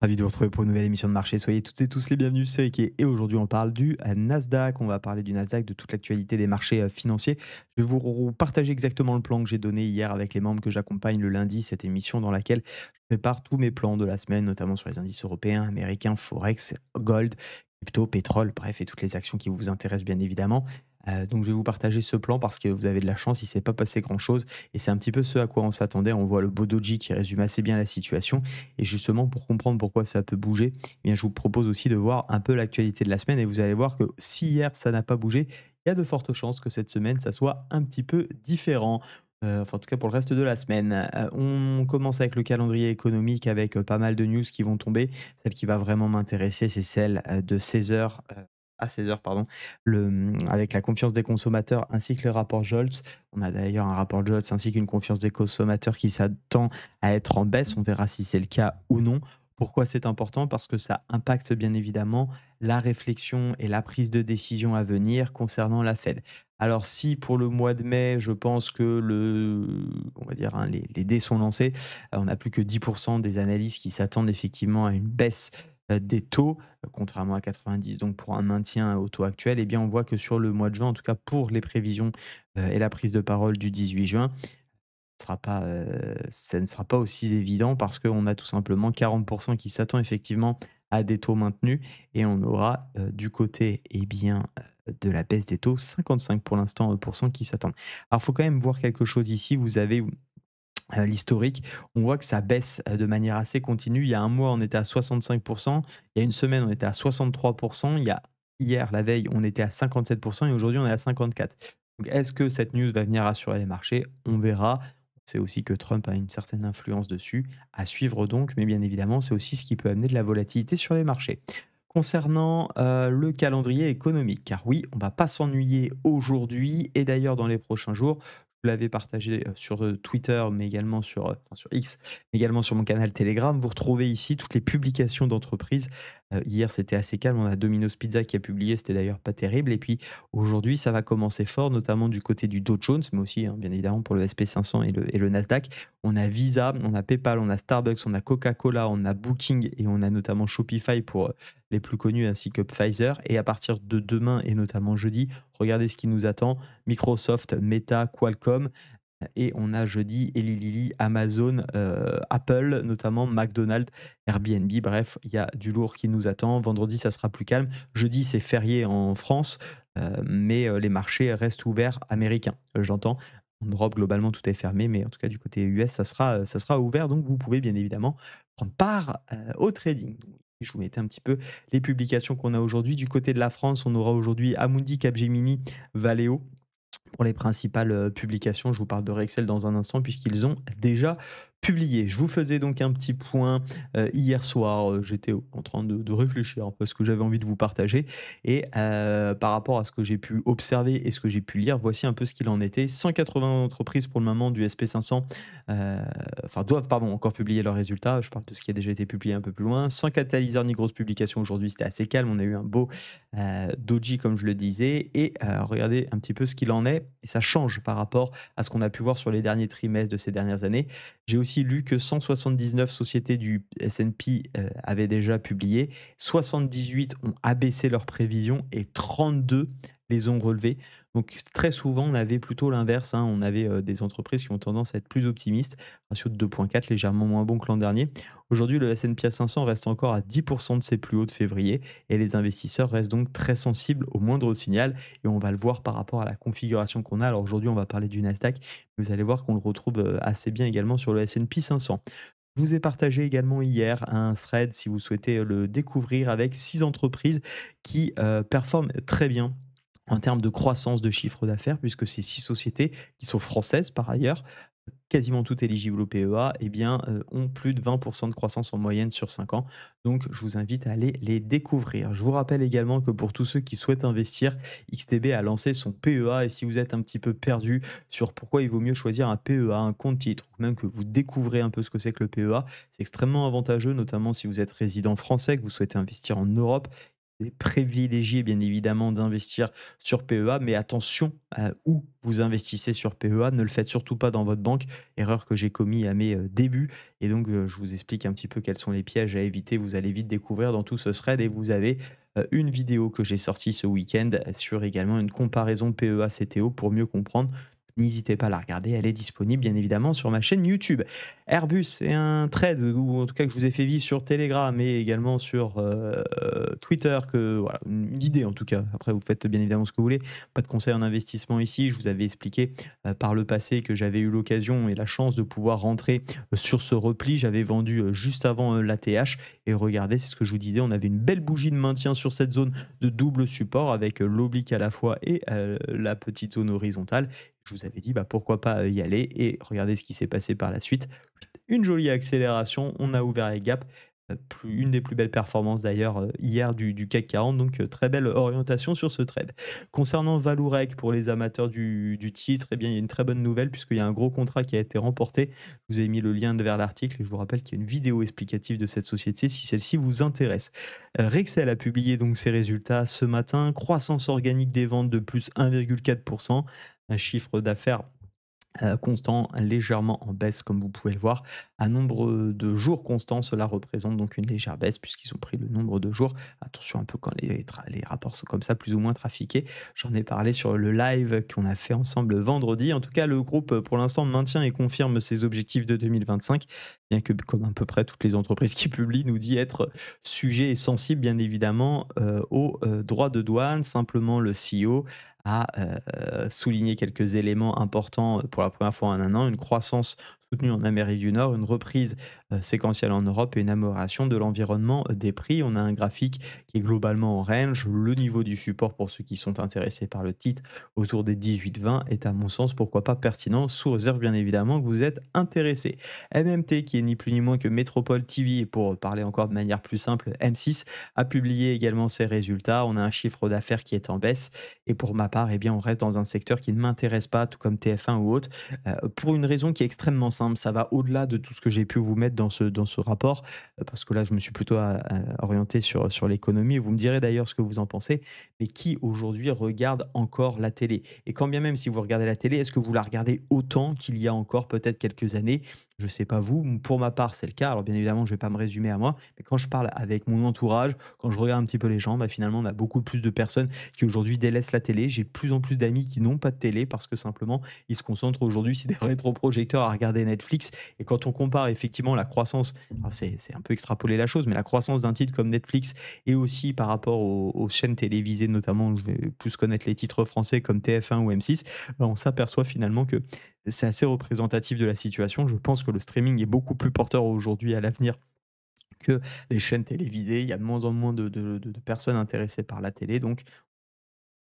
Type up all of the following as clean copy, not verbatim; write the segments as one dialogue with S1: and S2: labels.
S1: Ravi de vous retrouver pour une nouvelle émission de marché. Soyez toutes et tous les bienvenus, c'est Ricky. Et aujourd'hui, on parle du Nasdaq. On va parler du Nasdaq, de toute l'actualité des marchés financiers. Je vais vous partager exactement le plan que j'ai donné hier avec les membres que j'accompagne le lundi. Cette émission dans laquelle je prépare tous mes plans de la semaine, notamment sur les indices européens, américains, Forex, Gold, crypto, pétrole, bref, et toutes les actions qui vous intéressent bien évidemment. Donc, je vais vous partager ce plan parce que vous avez de la chance, il ne s'est pas passé grand-chose. Et c'est un petit peu ce à quoi on s'attendait. On voit le beau doji qui résume assez bien la situation. Et justement, pour comprendre pourquoi ça peut bouger, eh bien, je vous propose aussi de voir un peu l'actualité de la semaine et vous allez voir que si hier ça n'a pas bougé, il y a de fortes chances que cette semaine ça soit un petit peu différent. Enfin, en tout cas pour le reste de la semaine. On commence avec le calendrier économique avec pas mal de news qui vont tomber. Celle qui va vraiment m'intéresser, c'est celle de 16h à 16h, pardon, avec la confiance des consommateurs ainsi que le rapport Jolts. On a d'ailleurs un rapport Jolts ainsi qu'une confiance des consommateurs qui s'attend à être en baisse. On verra si c'est le cas ou non. Pourquoi c'est important? Parce que ça impacte bien évidemment la réflexion et la prise de décision à venir concernant la Fed. Alors si pour le mois de mai, je pense que on va dire, hein, les dés sont lancés, on n'a plus que 10% des analystes qui s'attendent effectivement à une baisse des taux, contrairement à 90, donc pour un maintien au taux actuel, eh bien on voit que sur le mois de juin, en tout cas pour les prévisions et la prise de parole du 18 juin, ça ne sera pas aussi évident parce qu'on a tout simplement 40 qui s'attend effectivement à des taux maintenus et on aura, du côté, eh bien, de la baisse des taux, 55 pour l'instant, qui s'attendent. Alors, il faut quand même voir quelque chose ici. Vous avez, l'historique. On voit que ça baisse, de manière assez continue. Il y a un mois, on était à 65. Il y a une semaine, on était à 63. Il y a hier, la veille, on était à 57 et aujourd'hui, on est à 54. Donc est-ce que cette news va venir rassurer les marchés? On verra. C'est aussi que Trump a une certaine influence dessus, à suivre donc, mais bien évidemment, c'est aussi ce qui peut amener de la volatilité sur les marchés. Concernant, le calendrier économique, car oui, on va pas s'ennuyer aujourd'hui et d'ailleurs dans les prochains jours. Je l'avais partagé, sur, Twitter, mais également sur, enfin sur X, mais également sur mon canal Telegram. Vous retrouvez ici toutes les publications d'entreprises. Hier, c'était assez calme. On a Domino's Pizza qui a publié, c'était d'ailleurs pas terrible et puis aujourd'hui, ça va commencer fort, notamment du côté du Dow Jones, mais aussi, hein, bien évidemment pour le SP 500 et le Nasdaq. On a Visa, on a PayPal, on a Starbucks, on a Coca-Cola, on a Booking et on a notamment Shopify pour, les plus connus ainsi que Pfizer et à partir de demain et notamment jeudi, regardez ce qui nous attend: Microsoft, Meta, Qualcomm et on a jeudi Eli Lilly, Amazon, Apple, notamment McDonald's, Airbnb, bref, il y a du lourd qui nous attend. Vendredi, ça sera plus calme. Jeudi, c'est férié en France, mais les marchés restent ouverts américains, j'entends. En Europe, globalement, tout est fermé, mais en tout cas du côté US, ça sera ouvert, donc vous pouvez bien évidemment prendre part, au trading. Donc, je vous mettais un petit peu les publications qu'on a aujourd'hui. Du côté de la France, on aura aujourd'hui Amundi, Capgemini, Valeo. Pour les principales, publications, je vous parle de Rexel dans un instant puisqu'ils ont déjà publié. Je vous faisais donc un petit point, hier soir, j'étais en train de réfléchir un peu à ce que j'avais envie de vous partager et par rapport à ce que j'ai pu observer et ce que j'ai pu lire, voici un peu ce qu'il en était. 180 entreprises pour le moment du SP 500, heu, enfin doivent, pardon, encore publier leurs résultats. Je parle de ce qui a déjà été publié un peu plus loin. Sans catalyseur ni grosse publication aujourd'hui, c'était assez calme. On a eu un beau doji comme je le disais et regardez un petit peu ce qu'il en est et ça change par rapport à ce qu'on a pu voir sur les derniers trimestres de ces dernières années. J'ai aussi lu que 179 sociétés du S&P, avaient déjà publié, 78 ont abaissé leurs prévisions et 32 les ont relevées. Donc très souvent, on avait plutôt l'inverse, hein, on avait, des entreprises qui ont tendance à être plus optimistes, ratio de 2,4 légèrement moins bon que l'an dernier. Aujourd'hui, le S&P 500 reste encore à 10 de ses plus hauts de février et les investisseurs restent donc très sensibles au moindre signal et on va le voir par rapport à la configuration qu'on a. Alors aujourd'hui, on va parler du Nasdaq, mais vous allez voir qu'on le retrouve assez bien également sur le S&P 500. Je vous ai partagé également hier un thread si vous souhaitez le découvrir avec 6 entreprises qui performent très bien en termes de croissance de chiffre d'affaires, puisque ces 6 sociétés, qui sont françaises par ailleurs, quasiment toutes éligibles au PEA, eh bien, ont plus de 20 de croissance en moyenne sur 5 ans. Donc je vous invite à aller les découvrir. Je vous rappelle également que pour tous ceux qui souhaitent investir, XTB a lancé son PEA et si vous êtes un petit peu perdu sur pourquoi il vaut mieux choisir un PEA, un compte titre, ou même que vous découvrez un peu ce que c'est que le PEA, c'est extrêmement avantageux, notamment si vous êtes résident français, que vous souhaitez investir en Europe. privilégiez bien évidemment d'investir sur PEA, mais attention à où vous investissez sur PEA. Ne le faites surtout pas dans votre banque, erreur que j'ai commis à mes débuts. Et donc, je vous explique un petit peu quels sont les pièges à éviter. Vous allez vite découvrir dans tout ce thread et vous avez une vidéo que j'ai sortie ce week-end sur également une comparaison PEA-CTO pour mieux comprendre. N'hésitez pas à la regarder, elle est disponible bien évidemment sur ma chaîne YouTube. Airbus, c'est un trade ou en tout cas que je vous ai fait vivre sur Telegram et également sur Twitter, que voilà, une idée en tout cas. Après, vous faites bien évidemment ce que vous voulez. Pas de conseil en investissement ici. Je vous avais expliqué par le passé que j'avais eu l'occasion et la chance de pouvoir rentrer sur ce repli. J'avais vendu juste avant l'ATH et regardez, c'est ce que je vous disais, on avait une belle bougie de maintien sur cette zone de double support avec l'oblique à la fois et la petite zone horizontale. Je vous avais dit, bah, pourquoi pas y aller et regardez ce qui s'est passé par la suite. Une jolie accélération, on a ouvert les gaps, une des plus belles performances d'ailleurs hier du CAC 40, donc très belle orientation sur ce trade. Concernant Valourec, pour les amateurs du titre, eh bien, il y a une très bonne nouvelle puisqu'il y a un gros contrat qui a été remporté. Je vous ai mis le lien vers l'article et je vous rappelle qu'il y a une vidéo explicative de cette société si celle-ci vous intéresse. Rexel a publié donc ses résultats ce matin, croissance organique des ventes de plus 1,4%, un chiffre d'affaires constant, légèrement en baisse comme vous pouvez le voir. À nombre de jours constants, cela représente donc une légère baisse puisqu'ils ont pris le nombre de jours. Attention un peu quand les rapports sont comme ça, plus ou moins trafiqués. J'en ai parlé sur le live qu'on a fait ensemble vendredi. En tout cas, le groupe, pour l'instant, maintient et confirme ses objectifs de 2025, bien que, comme à peu près toutes les entreprises qui publient, nous dit être sujet et sensible, bien évidemment, aux droits de douane. Simplement, le CEO a souligné quelques éléments importants pour la première fois en un an, une croissance soutenue en Amérique du Nord, une reprise séquentielle en Europe et une amélioration de l'environnement des prix. On a un graphique qui est globalement en range. Le niveau du support pour ceux qui sont intéressés par le titre autour des 18-20 est à mon sens pourquoi pas pertinent, sous réserve bien évidemment que vous êtes intéressé. MMT, qui est ni plus ni moins que Métropole TV, et pour parler encore de manière plus simple, M6, a publié également ses résultats. On a un chiffre d'affaires qui est en baisse et pour ma part, eh bien, on reste dans un secteur qui ne m'intéresse pas, tout comme TF1 ou autre, pour une raison qui est extrêmement simple. Ça va au-delà de tout ce que j'ai pu vous mettre dans ce rapport, parce que là, je me suis plutôt orienté sur l'économie. Vous me direz d'ailleurs ce que vous en pensez, mais qui aujourd'hui regarde encore la télé? Et quand bien même si vous regardez la télé, est-ce que vous la regardez autant qu'il y a encore peut-être quelques années? Je ne sais pas vous, pour ma part, c'est le cas. Alors bien évidemment, je ne vais pas me résumer à moi, mais quand je parle avec mon entourage, quand je regarde un petit peu les gens, bah, finalement, on a beaucoup plus de personnes qui aujourd'hui délaissent la télé. J'ai de plus en plus d'amis qui n'ont pas de télé parce que simplement, ils se concentrent aujourd'hui sur des rétroprojecteurs à regarder Netflix. Et quand on compare effectivement la croissance, alors c'est un peu extrapoler la chose, mais la croissance d'un titre comme Netflix et aussi par rapport aux chaînes télévisées, notamment, je vais plus connaître les titres français comme TF1 ou M6, bah, on s'aperçoit finalement que c'est assez représentatif de la situation. Je pense que le streaming est beaucoup plus porteur aujourd'hui à l'avenir que les chaînes télévisées. Il y a de moins en moins de personnes intéressées par la télé. Donc,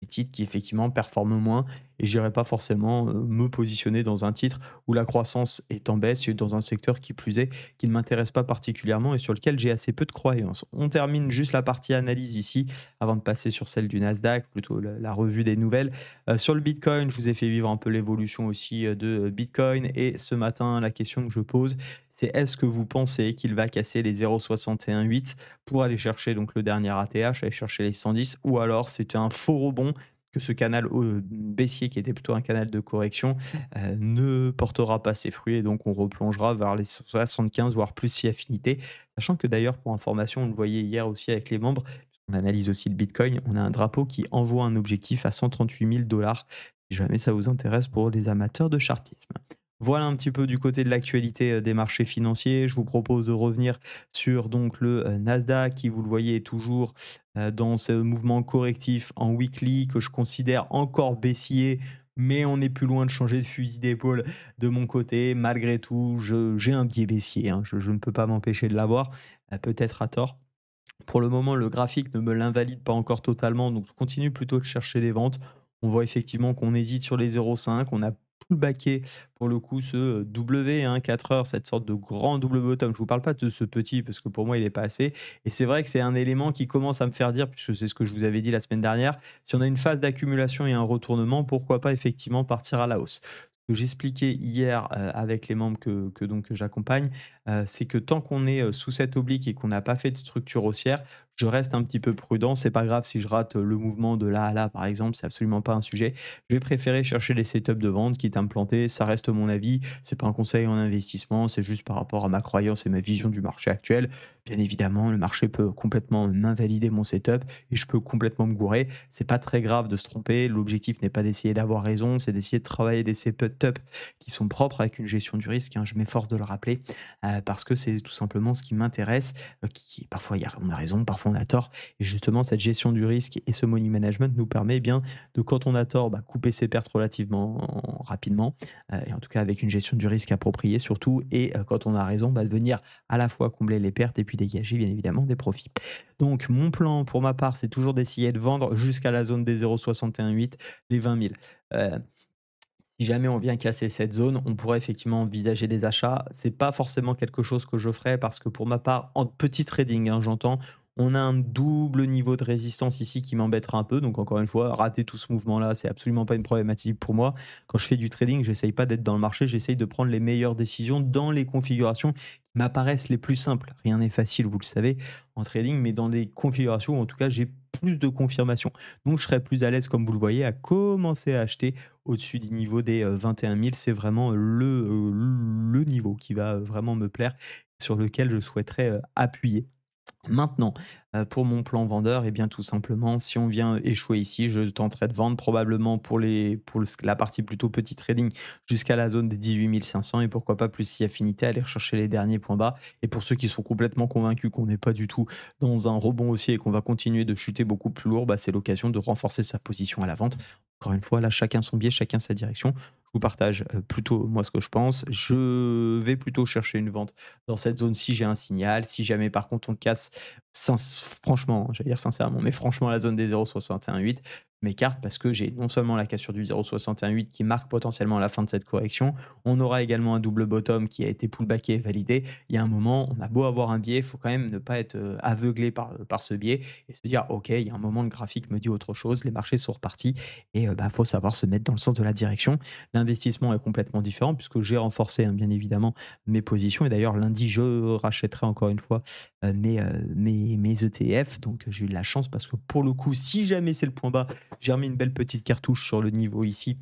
S1: des titres qui effectivement performent moins et j'irai pas forcément, me positionner dans un titre où la croissance est en baisse et dans un secteur qui plus est, qui ne m'intéresse pas particulièrement et sur lequel j'ai assez peu de croyances. On termine juste la partie analyse ici avant de passer sur celle du Nasdaq, plutôt la revue des nouvelles. Sur le Bitcoin, je vous ai fait vivre un peu l'évolution aussi, de Bitcoin et ce matin, la question que je pose, c'est est-ce que vous pensez qu'il va casser les 0,618 pour aller chercher donc le dernier ATH, aller chercher les 110 ou alors c'était un faux rebond que ce canal baissier qui était plutôt un canal de correction ne portera pas ses fruits et donc on replongera vers les 75 voire plus si affinité. Sachant que d'ailleurs pour information, on le voyait hier aussi avec les membres, on analyse aussi le Bitcoin, on a un drapeau qui envoie un objectif à 138 000 si jamais ça vous intéresse pour les amateurs de chartisme. Voilà un petit peu du côté de l'actualité des marchés financiers. Je vous propose de revenir sur donc le Nasdaq qui, vous le voyez, est toujours dans ce mouvement correctif en weekly que je considère encore baissier, mais on n'est plus loin de changer de fusil d'épaule de mon côté. Malgré tout, j'ai un biais baissier, hein. Je ne peux pas m'empêcher de l'avoir, peut-être à tort. Pour le moment, le graphique ne me l'invalide pas encore totalement, donc je continue plutôt de chercher les ventes. On voit effectivement qu'on hésite sur les 0,5. On a pullbacké pour le coup ce W, hein, 4 heures, cette sorte de grand double bottom. Je ne vous parle pas de ce petit parce que pour moi il n'est pas assez. Et c'est vrai que c'est un élément qui commence à me faire dire, puisque c'est ce que je vous avais dit la semaine dernière, si on a une phase d'accumulation et un retournement, pourquoi pas effectivement partir à la hausse. Ce que j'expliquais hier avec les membres que j'accompagne, c'est que tant qu'on est sous cette oblique et qu'on n'a pas fait de structure haussière, je reste un petit peu prudent. C'est pas grave si je rate le mouvement de là à là, par exemple, c'est absolument pas un sujet. Je vais préférer chercher les setups de vente, quitte à me planter. Ça reste mon avis. C'est pas un conseil en investissement, c'est juste par rapport à ma croyance et ma vision du marché actuel. Bien évidemment, le marché peut complètement m'invalider mon setup et je peux complètement me gourer. C'est pas très grave de se tromper. L'objectif n'est pas d'essayer d'avoir raison, c'est d'essayer de travailler des setups qui sont propres avec une gestion du risque, hein. Je m'efforce de le rappeler parce que c'est tout simplement ce qui m'intéresse. Qui parfois on a raison, parfois on a tort. Et justement, cette gestion du risque et ce money management nous permet eh bien de, quand on a tort, couper ses pertes relativement rapidement, et en tout cas avec une gestion du risque appropriée surtout. Et quand on a raison, de venir à la fois combler les pertes et puis dégager bien évidemment des profits. Donc mon plan pour ma part, c'est toujours d'essayer de vendre jusqu'à la zone des 0,618, les 20 000. Euh, Si jamais on vient casser cette zone, on pourrait effectivement envisager des achats. C'est pas forcément quelque chose que je ferais parce que pour ma part, en petit trading, hein, j'entends, on a un double niveau de résistance ici qui m'embêtera un peu. Donc encore une fois, rater tout ce mouvement-là, c'est absolument pas une problématique pour moi. Quand je fais du trading, j'essaye pas d'être dans le marché, j'essaye de prendre les meilleures décisions dans les configurations qui m'apparaissent les plus simples. Rien n'est facile, vous le savez, en trading, mais dans des configurations où en tout cas j'ai plus de confirmation. Donc je serais plus à l'aise, comme vous le voyez, à commencer à acheter au-dessus du niveau des 21 000. C'est vraiment le niveau qui va vraiment me plaire, sur lequel je souhaiterais appuyer. Maintenant, pour mon plan vendeur, et bien, tout simplement, si on vient échouer ici, je tenterai de vendre probablement pour la partie plutôt petit trading jusqu'à la zone des 18 500 et pourquoi pas, plus si affinité, aller rechercher les derniers points bas. Et pour ceux qui sont complètement convaincus qu'on n'est pas du tout dans un rebond haussier et qu'on va continuer de chuter beaucoup plus lourd, c'est l'occasion de renforcer sa position à la vente. Encore une fois, là, chacun son biais, chacun sa direction. Je vous partage, plutôt moi ce que je pense. Je vais plutôt chercher une vente dans cette zone si j'ai un signal. Si jamais par contre on casse, franchement, hein, j'allais dire sincèrement, mais franchement la zone des 0,618, je m'écarte parce que j'ai non seulement la cassure du 0,618 qui marque potentiellement la fin de cette correction, on aura également un double bottom qui a été pullbacké et validé. Il y a un moment, on a beau avoir un biais, il faut quand même ne pas être aveuglé par ce biais et se dire: «OK, il y a un moment, le graphique me dit autre chose, les marchés sont repartis» et faut savoir se mettre dans le sens de la direction. L'investissement est complètement différent puisque j'ai renforcé, hein, bien évidemment, mes positions et d'ailleurs lundi, je rachèterai encore une fois, mes ETF. Donc j'ai eu de la chance parce que pour le coup, si jamais c'est le point bas, j'ai remis une belle petite cartouche sur le niveau ici,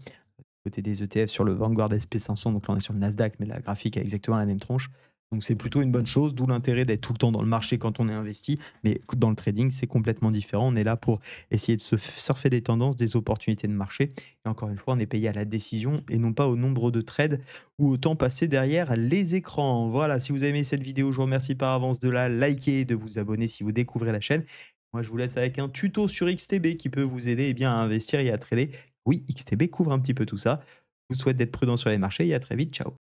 S1: côté des ETF sur le Vanguard SP 500. Donc là, on est sur le Nasdaq, mais la graphique a exactement la même tronche. Donc c'est plutôt une bonne chose, d'où l'intérêt d'être tout le temps dans le marché quand on est investi. Mais dans le trading, c'est complètement différent. On est là pour essayer de se surfer des tendances, des opportunités de marché. Et encore une fois, on est payé à la décision et non pas au nombre de trades ou au temps passé derrière les écrans. Voilà, si vous avez aimé cette vidéo, je vous remercie par avance de la liker et de vous abonner si vous découvrez la chaîne. Moi, je vous laisse avec un tuto sur XTB qui peut vous aider à investir et à trader. Oui, XTB couvre un petit peu tout ça. Je vous souhaite d'être prudent sur les marchés et à très vite. Ciao.